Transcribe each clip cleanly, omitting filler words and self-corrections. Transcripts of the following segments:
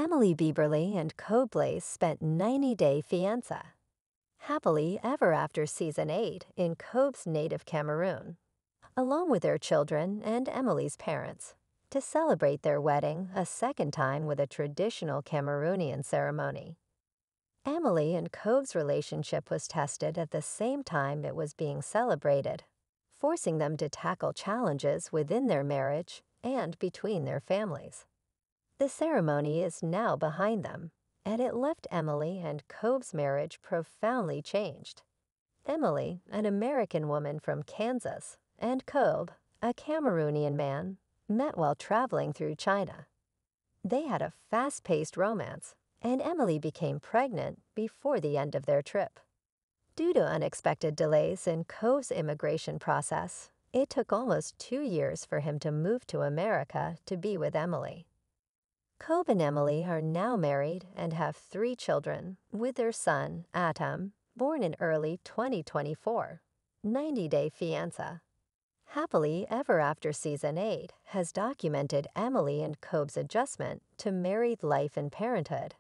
Emily Bieberly and Code Blaze spent 90-day fiancé, happily ever after season 8 in Cobe's native Cameroon, along with their children and Emily's parents, to celebrate their wedding a second time with a traditional Cameroonian ceremony. Emily and Cobe's relationship was tested at the same time it was being celebrated, forcing them to tackle challenges within their marriage and between their families. The ceremony is now behind them, and it left Emily and Cobe's marriage profoundly changed. Emily, an American woman from Kansas, and Cobe, a Cameroonian man, met while traveling through China. They had a fast-paced romance, and Emily became pregnant before the end of their trip. Due to unexpected delays in Cobe's immigration process, it took almost 2 years for him to move to America to be with Emily. Cobe and Emily are now married and have 3 children, with their son, Atom, born in early 2024, 90-day fiancé. Happily Ever After Season 8 has documented Emily and Cobe's adjustment to married life and parenthood,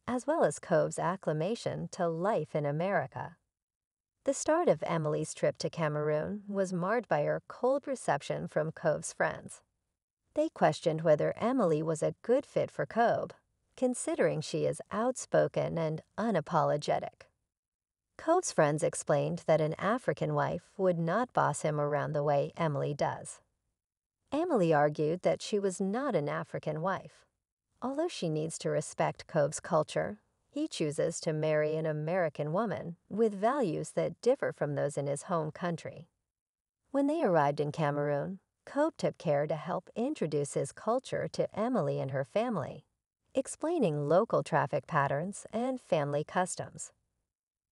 as well as Cobe's acclimation to life in America. The start of Emily's trip to Cameroon was marred by her cold reception from Cobe's friends. They questioned whether Emily was a good fit for Cobe, considering she is outspoken and unapologetic. Cobe's friends explained that an African wife would not boss him around the way Emily does. Emily argued that she was not an African wife. Although she needs to respect Cobe's culture, he chooses to marry an American woman with values that differ from those in his home country. When they arrived in Cameroon, Cobe took care to help introduce his culture to Emily and her family, explaining local traffic patterns and family customs.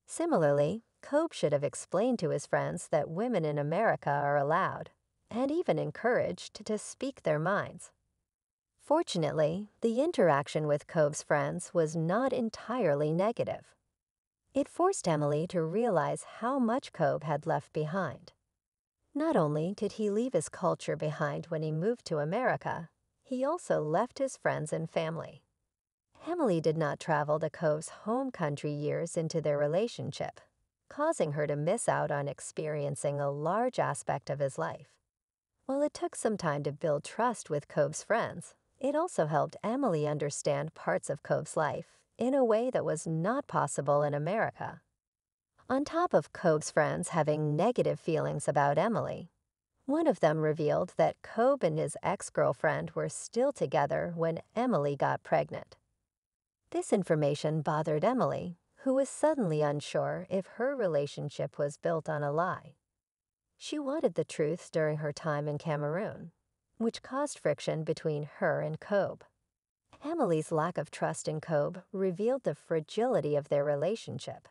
Similarly, Cobe should have explained to his friends that women in America are allowed, and even encouraged, to speak their minds. Fortunately, the interaction with Cobe's friends was not entirely negative. It forced Emily to realize how much Cobe had left behind. Not only did he leave his culture behind when he moved to America, he also left his friends and family. Emily did not travel to Cobe's home country years into their relationship, causing her to miss out on experiencing a large aspect of his life. While it took some time to build trust with Cobe's friends, it also helped Emily understand parts of Cobe's life in a way that was not possible in America. On top of Cobe's friends having negative feelings about Emily, one of them revealed that Cobe and his ex-girlfriend were still together when Emily got pregnant. This information bothered Emily, who was suddenly unsure if her relationship was built on a lie. She wanted the truth during her time in Cameroon, which caused friction between her and Cobe. Emily's lack of trust in Cobe revealed the fragility of their relationship.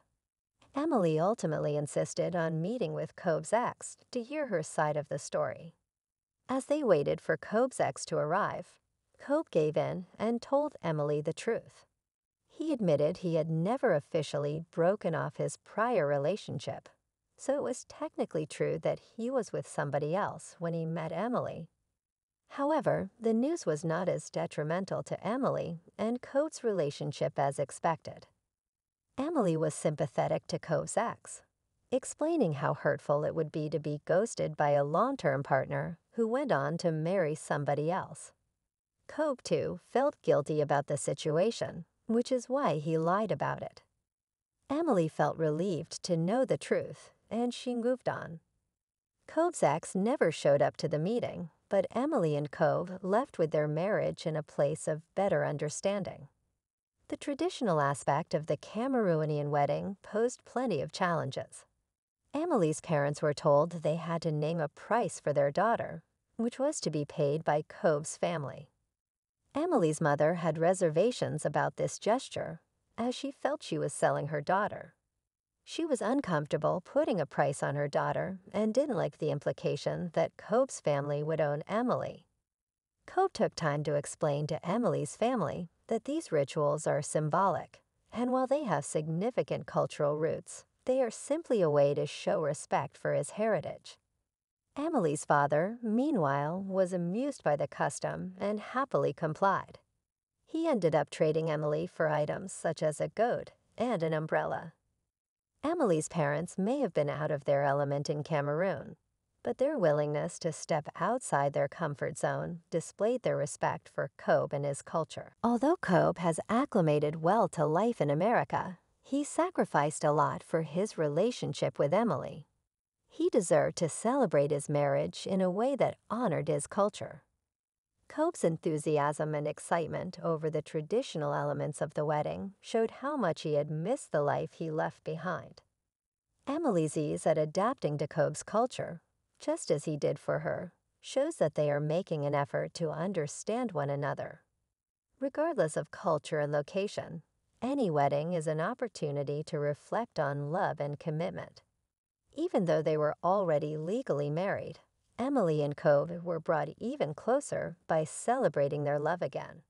Emily ultimately insisted on meeting with Cobe's ex to hear her side of the story. As they waited for Cobe's ex to arrive, Cobe gave in and told Emily the truth. He admitted he had never officially broken off his prior relationship, so it was technically true that he was with somebody else when he met Emily. However, the news was not as detrimental to Emily and Cobe's relationship as expected. Emily was sympathetic to Cobe's ex, explaining how hurtful it would be to be ghosted by a long-term partner who went on to marry somebody else. Cobe, too, felt guilty about the situation, which is why he lied about it. Emily felt relieved to know the truth, and she moved on. Cobe's ex never showed up to the meeting, but Emily and Cobe left with their marriage in a place of better understanding. The traditional aspect of the Cameroonian wedding posed plenty of challenges. Emily's parents were told they had to name a price for their daughter, which was to be paid by Cobe's family. Emily's mother had reservations about this gesture, as she felt she was selling her daughter. She was uncomfortable putting a price on her daughter and didn't like the implication that Cobe's family would own Emily. Cobe took time to explain to Emily's family that these rituals are symbolic, and while they have significant cultural roots, they are simply a way to show respect for his heritage. Emily's father, meanwhile, was amused by the custom and happily complied. He ended up trading Emily for items such as a goat and an umbrella. Emily's parents may have been out of their element in Cameroon, but their willingness to step outside their comfort zone displayed their respect for Cobb and his culture. Although Cobb has acclimated well to life in America, he sacrificed a lot for his relationship with Emily. He deserved to celebrate his marriage in a way that honored his culture. Cobb's enthusiasm and excitement over the traditional elements of the wedding showed how much he had missed the life he left behind. Emily's ease at adapting to Cobb's culture, just as he did for her, shows that they are making an effort to understand one another. Regardless of culture and location, any wedding is an opportunity to reflect on love and commitment. Even though they were already legally married, Emily and Cobb were brought even closer by celebrating their love again.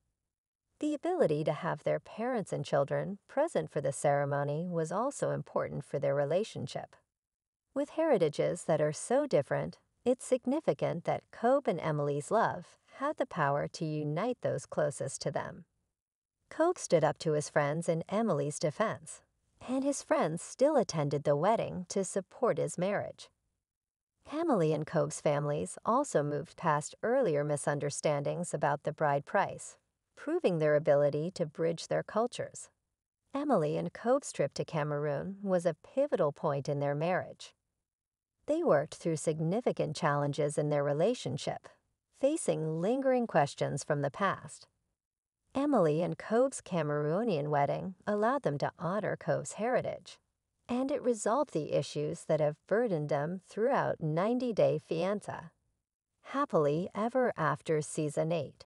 The ability to have their parents and children present for the ceremony was also important for their relationship. With heritages that are so different, it's significant that Cobb and Emily's love had the power to unite those closest to them. Cobb stood up to his friends in Emily's defense, and his friends still attended the wedding to support his marriage. Emily and Cobb's families also moved past earlier misunderstandings about the bride price, proving their ability to bridge their cultures. Emily and Cobb's trip to Cameroon was a pivotal point in their marriage. They worked through significant challenges in their relationship, facing lingering questions from the past. Emily and Cobb's Cameroonian wedding allowed them to honor Cobb's heritage, and it resolved the issues that have burdened them throughout 90 Day Fiancé. Happily Ever After Season 8.